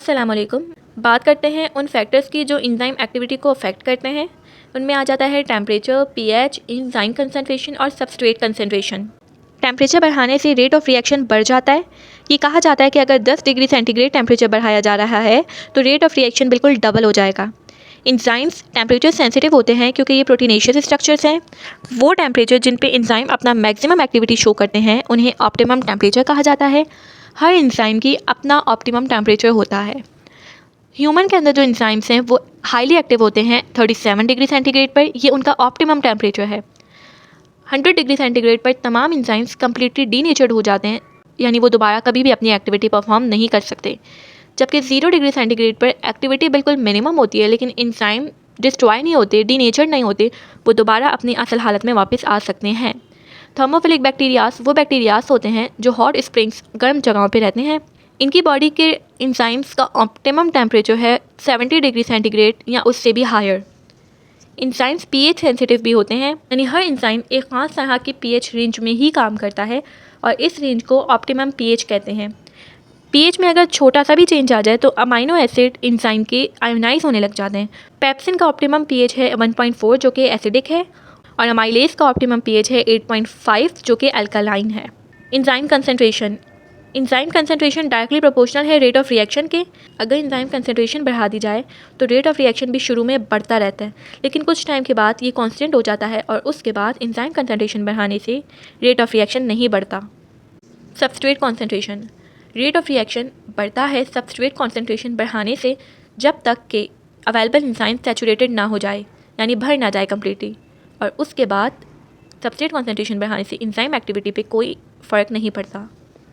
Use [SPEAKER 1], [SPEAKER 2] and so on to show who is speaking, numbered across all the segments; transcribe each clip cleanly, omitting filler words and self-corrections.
[SPEAKER 1] अस्सलाम वालेकुम। बात करते हैं उन फैक्टर्स की जो एंजाइम एक्टिविटी को अफेक्ट करते हैं। उनमें आ जाता है टेम्परेचर, पीएच, एंजाइम कंसंट्रेशन और सबस्ट्रेट कंसंट्रेशन। टेम्परेचर बढ़ाने से रेट ऑफ रिएक्शन बढ़ जाता है। ये कहा जाता है कि अगर 10 डिग्री सेंटीग्रेड टेम्परेचर बढ़ाया जा रहा है तो रेट ऑफ रिएक्शन बिल्कुल डबल हो जाएगा। एंजाइम्स टेम्परेचर सेंसिटिव होते हैं क्योंकि ये प्रोटीनेशियस स्ट्रक्चर्स हैं। वो टेम्परेचर जिन पे एंजाइम अपना मैक्सिमम एक्टिविटी शो करते हैं उन्हें ऑप्टिमम टेम्परेचर कहा जाता है। हर एंजाइम की अपना ऑप्टिमम टेम्परेचर होता है। ह्यूमन के अंदर जो एंजाइम्स हैं वो हाईली एक्टिव होते हैं 37 डिग्री सेंटीग्रेड पर, ये उनका ऑप्टिमम टेम्परेचर है। 100 डिग्री सेंटीग्रेड पर तमाम एंजाइम्स कम्प्लीटली डीनेचर्ड हो जाते हैं, यानी वो दोबारा कभी भी अपनी एक्टिविटी परफॉर्म नहीं कर सकते। जबकि 0 डिग्री सेंटीग्रेड पर एक्टिविटी बिल्कुल मिनिमम होती है लेकिन एंजाइम डिस्ट्रॉय नहीं होते, डीनेचर्ड नहीं होते, वो दोबारा अपनी असल हालत में वापस आ सकते हैं। थर्मोफिलिक बैक्टीरियाज वो बैक्टीरियाज होते हैं जो हॉट स्प्रिंग्स गर्म जगहों पे रहते हैं। इनकी बॉडी के एंजाइम्स का ऑप्टिमम टेम्परेचर है 70 डिग्री सेंटीग्रेड या उससे भी हायर। एंजाइम्स पीएच सेंसिटिव भी होते हैं, यानी हर एंजाइम एक खास तरह की पीएच रेंज में ही काम करता है और इस रेंज को ऑप्टिमम पीएच कहते हैं। पीएच में अगर छोटा सा भी चेंज आ जाए तो अमाइनो एसिड एंजाइम के आयोनाइज होने लग जाते हैं। पेप्सिन का ऑप्टिमम पीएच है 1.4 जो कि एसिडिक है और अमाइलेज का ऑप्टिमम पीएच है 8.5 जो कि अल्कालाइन है। एंजाइम कंसंट्रेशन डायरेक्टली प्रोपोर्शनल है रेट ऑफ रिएक्शन के। अगर एंजाइम कंसंट्रेशन बढ़ा दी जाए तो रेट ऑफ रिएक्शन भी शुरू में बढ़ता रहता है, लेकिन कुछ टाइम के बाद ये कांस्टेंट हो जाता है और उसके बाद एंजाइम कंसंट्रेशन बढ़ाने से रेट ऑफ रिएक्शन नहीं बढ़ता। Substrate concentration rate of reaction बढ़ता है सबस्ट्रेट कॉन्सेंट्रेशन बढ़ाने से जब तक कि अवेलेबल एंजाइम सैचुरेटेड ना हो जाए, यानी भर ना जाए कम्प्लीटली, और उसके बाद सबस्ट्रेट कॉन्सेंट्रेशन बढ़ाने से एंजाइम एक्टिविटी पे कोई फ़र्क नहीं पड़ता।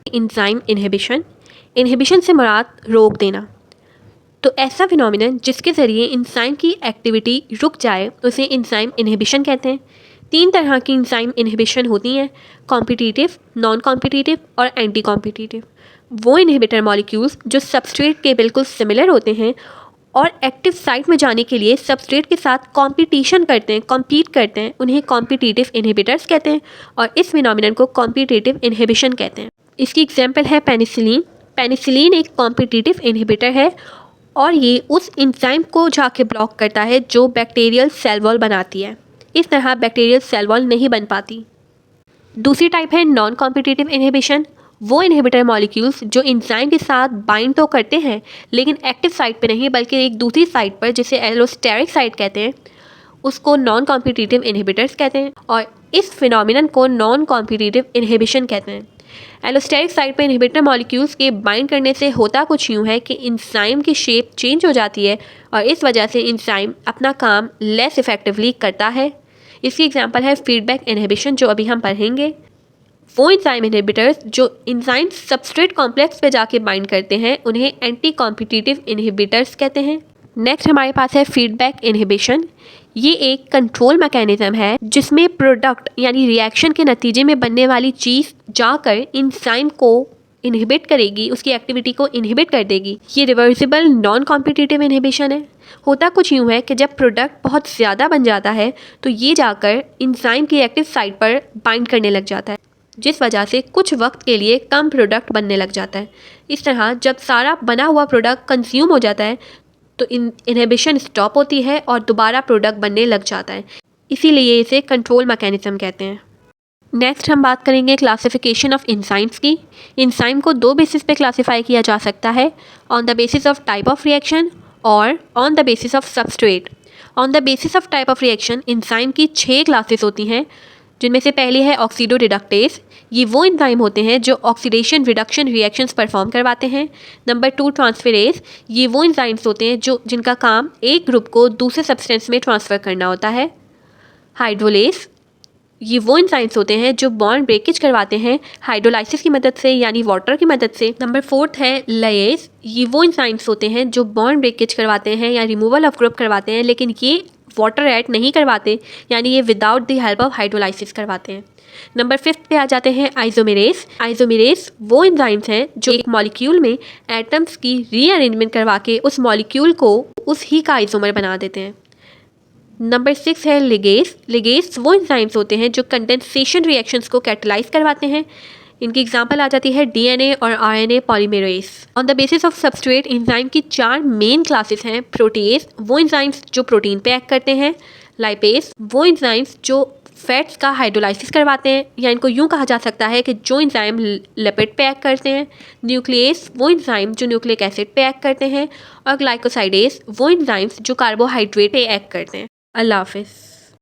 [SPEAKER 2] एंजाइम इनहिबिशन से मुराद रोक देना। तो ऐसा फिनोमिनन जिसके ज़रिए एंजाइम की एक्टिविटी रुक जाए उसे एंजाइम इनहिबिशन कहते हैं। 3 तरह की एंजाइम इनहिबिशन होती हैं, कॉम्पिटिटिव, नॉन कॉम्पिटिटिव और एंटी कॉम्पिटिटिव। वो इनहिबिटर मॉलिक्यूल्स जो सबस्ट्रेट के बिल्कुल सिमिलर होते हैं और एक्टिव साइट में जाने के लिए सबस्ट्रेट के साथ कॉम्पिटिशन करते हैं, कॉम्पीट करते हैं, उन्हें कॉम्पिटिटिव इनहिबिटर्स कहते हैं और इस फिनोमिनन को कॉम्पिटिटिव इनहिबिशन कहते हैं। इसकी एग्जांपल है पेनिसिलिन। पेनिसिलिन एक कॉम्पिटिटिव इनहिबिटर है और ये उस एंजाइम को जाके ब्लॉक करता है जो बैक्टीरियल सेल वॉल बनाती है। इस तरह बैक्टीरियल सेल वॉल नहीं बन पाती। दूसरी टाइप है नॉन कॉम्पिटिटिव इनहिबिशन। वो इनहिबिटर मॉलिक्यूल्स जो एंजाइम के साथ बाइंड तो करते हैं लेकिन एक्टिव साइट पे नहीं बल्कि एक दूसरी साइट पर, जिसे एलोस्टेरिक साइट कहते हैं, उसको नॉन कॉम्पिटिटिव इनहिबिटर्स कहते हैं और इस फिनोमिनन को नॉन कॉम्पिटिटिव इनहिबिशन कहते हैं। एलोस्टेरिक साइट पर इनहिबिटर मॉलिक्यूल्स के बाइंड करने से होता कुछ यूँ है कि एंजाइम की शेप चेंज हो जाती है और इस वजह से एंजाइम अपना काम लेस इफेक्टिवली करता है। इसकी एग्जांपल है फीडबैक इनहिबिशन जो अभी हम पढ़ेंगे। वो एंजाइम इनहिबिटर्स जो एंजाइम सबस्ट्रेट कॉम्प्लेक्स पे जाके बाइंड करते हैं उन्हें एंटी कॉम्पिटिटिव इनहिबिटर्स कहते हैं। नेक्स्ट हमारे पास है फीडबैक इनहिबिशन। ये एक कंट्रोल मैकेनिज्म है जिसमें प्रोडक्ट यानी रिएक्शन के नतीजे में बनने वाली चीज़ जाकर एंजाइम को इनहिबिट करेगी, उसकी एक्टिविटी को इनहिबिट कर देगी। ये रिवर्सिबल नॉन कॉम्पिटिटिव इनहिबिशन है। होता कुछ यूँ है कि जब प्रोडक्ट बहुत ज़्यादा बन जाता है तो ये जाकर एंजाइम की एक्टिव साइट पर बाइंड करने लग जाता है, जिस वजह से कुछ वक्त के लिए कम प्रोडक्ट बनने लग जाता है। इस तरह जब सारा बना हुआ प्रोडक्ट कंज्यूम हो जाता है तो इनहिबिशन स्टॉप होती है और दोबारा प्रोडक्ट बनने लग जाता है। इसीलिए इसे कंट्रोल मैकेनिज्म कहते हैं। नेक्स्ट हम बात करेंगे क्लासिफिकेशन ऑफ एंजाइम्स की। एंजाइम को 2 बेसिस पे क्लासीफाई किया जा सकता है, on the basis of type of reaction और on the basis of substrate. On the basis of type of reaction enzyme की 6 क्लासेस होती हैं, जिनमें से पहली है ऑक्सीडो रिडक्टेज। ये वो एंजाइम होते हैं जो ऑक्सीडेशन रिडक्शन रिएक्शंस परफॉर्म करवाते हैं। Number 2 transferase. ये वो एंजाइम्स होते हैं जिनका काम एक ग्रुप को दूसरे सब्सटेंस में ट्रांसफ़र करना होता है। हाइड्रोलेज। ये वो एंजाइम्स होते हैं जो बॉन्ड ब्रेकेज करवाते हैं हाइड्रोलाइसिस की मदद से, यानी वाटर की मदद से। नंबर 4 है लाइएज। ये वो एंजाइम्स होते हैं जो बॉन्ड ब्रेकेज करवाते हैं या रिमूवल ऑफ ग्रुप करवाते हैं, लेकिन ये वाटर ऐड नहीं करवाते, यानी ये without the help of hydrolysis करवाते हैं। नंबर 5 पे आ जाते हैं आइसोमेरेज। आइसोमेरेज वो एंजाइम्स हैं जो एक मॉलिक्यूल में एटम्स की रीअरेंजमेंट करवा के उस मॉलिक्यूल को उस ही का आइसोमर बना देते हैं। नंबर 6 है लिगेस। लिगेस वो एंजाइम्स होते हैं जो कंडेंसेशन रिएक्शंस को कैटलाइज करवाते हैं। इनकी एग्जांपल आ जाती है डीएनए और RNA polymerase. On the basis of substrate enzyme की 4 मेन क्लासेस हैं। प्रोटीएज वो एंजाइम्स जो प्रोटीन पे एक्ट करते हैं, लाइपेज वो एंजाइम्स जो फैट्स का हाइड्रोलाइसिस करवाते हैं, या इनको यूँ कहा जा सकता है कि जो एंजाइम लिपिड पे एक्ट करते हैं, न्यूक्लियस वो एंजाइम जो न्यूक्लिक एसिड पे एक्ट करते हैं, और ग्लाइकोसाइडेज वो एंजाइम्स जो कार्बोहाइड्रेट पे एक्ट करते हैं। अल्लाह हाफिज़।